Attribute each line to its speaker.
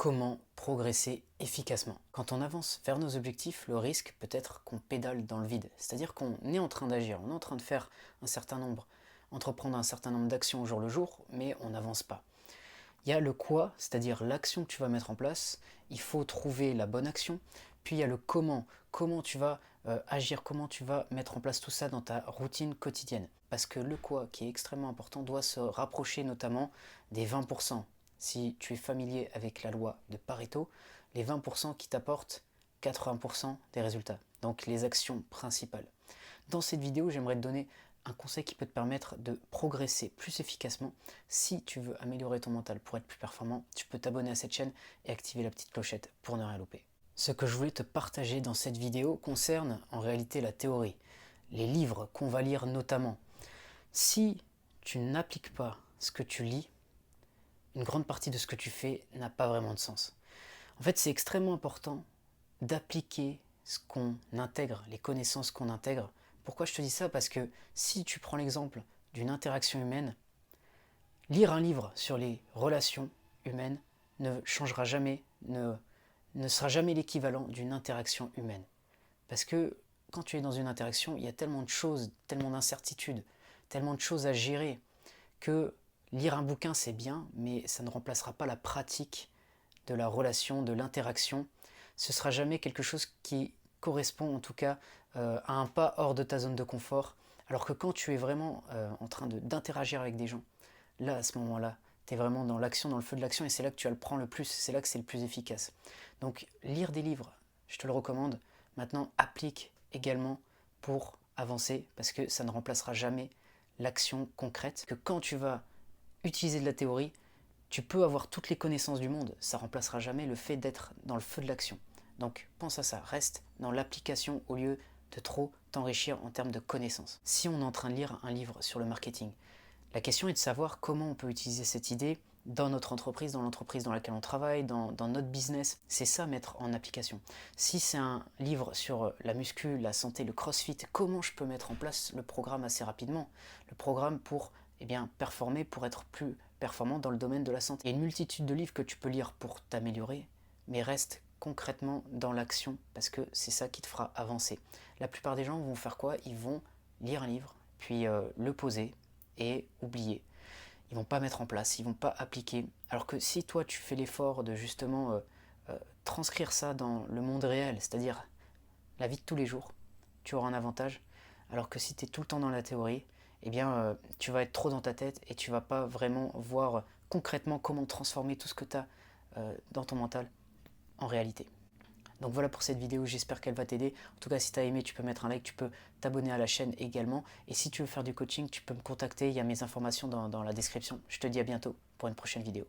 Speaker 1: Comment progresser efficacement? Quand on avance vers nos objectifs, le risque peut être qu'on pédale dans le vide. C'est-à-dire qu'on est en train d'agir, on est en train de faire entreprendre un certain nombre d'actions au jour le jour, mais on n'avance pas. Il y a le quoi, c'est-à-dire l'action que tu vas mettre en place, il faut trouver la bonne action, puis il y a le comment tu vas agir, comment tu vas mettre en place tout ça dans ta routine quotidienne. Parce que le quoi, qui est extrêmement important, doit se rapprocher notamment des 20%. Si tu es familier avec la loi de Pareto, les 20% qui t'apportent 80% des résultats, donc les actions principales. Dans cette vidéo, j'aimerais te donner un conseil qui peut te permettre de progresser plus efficacement. Si tu veux améliorer ton mental pour être plus performant, tu peux t'abonner à cette chaîne et activer la petite clochette pour ne rien louper. Ce que je voulais te partager dans cette vidéo concerne en réalité la théorie, les livres qu'on va lire notamment. Si tu n'appliques pas ce que tu lis, une grande partie de ce que tu fais n'a pas vraiment de sens. En fait, c'est extrêmement important d'appliquer ce qu'on intègre, les connaissances qu'on intègre. Pourquoi je te dis ça? Parce que si tu prends l'exemple d'une interaction humaine, lire un livre sur les relations humaines ne changera jamais, ne sera jamais l'équivalent d'une interaction humaine. Parce que quand tu es dans une interaction, il y a tellement de choses, tellement d'incertitudes, tellement de choses à gérer que lire un bouquin c'est bien, mais ça ne remplacera pas la pratique de la relation, de l'interaction. Ce sera jamais quelque chose qui correspond en tout cas à un pas hors de ta zone de confort. Alors que quand tu es vraiment en train d'interagir avec des gens, là à ce moment-là, tu es vraiment dans l'action, dans le feu de l'action et c'est là que tu apprends le plus, c'est là que c'est le plus efficace. Donc lire des livres, je te le recommande. Maintenant, applique également pour avancer parce que ça ne remplacera jamais l'action concrète. Que quand tu vas utiliser de la théorie, tu peux avoir toutes les connaissances du monde, ça ne remplacera jamais le fait d'être dans le feu de l'action. Donc pense à ça, reste dans l'application au lieu de trop t'enrichir en termes de connaissances. Si on est en train de lire un livre sur le marketing, la question est de savoir comment on peut utiliser cette idée dans notre entreprise, dans l'entreprise dans laquelle on travaille, dans notre business. C'est ça mettre en application. Si c'est un livre sur la muscu, la santé, le crossfit, comment je peux mettre en place le programme assez rapidement? Le programme pour performer, pour être plus performant dans le domaine de la santé. Il y a une multitude de livres que tu peux lire pour t'améliorer, mais reste concrètement dans l'action parce que c'est ça qui te fera avancer. La plupart des gens vont faire quoi? Ils vont lire un livre, puis le poser et oublier. Ils vont pas mettre en place, ils vont pas appliquer. Alors que si toi tu fais l'effort de justement transcrire ça dans le monde réel, c'est-à-dire la vie de tous les jours, tu auras un avantage. Alors que si tu es tout le temps dans la théorie, tu vas être trop dans ta tête et tu vas pas vraiment voir concrètement comment transformer tout ce que tu as dans ton mental en réalité. Donc voilà pour cette vidéo, j'espère qu'elle va t'aider. En tout cas, si tu as aimé, tu peux mettre un like, tu peux t'abonner à la chaîne également. Et si tu veux faire du coaching, tu peux me contacter, il y a mes informations dans la description. Je te dis à bientôt pour une prochaine vidéo.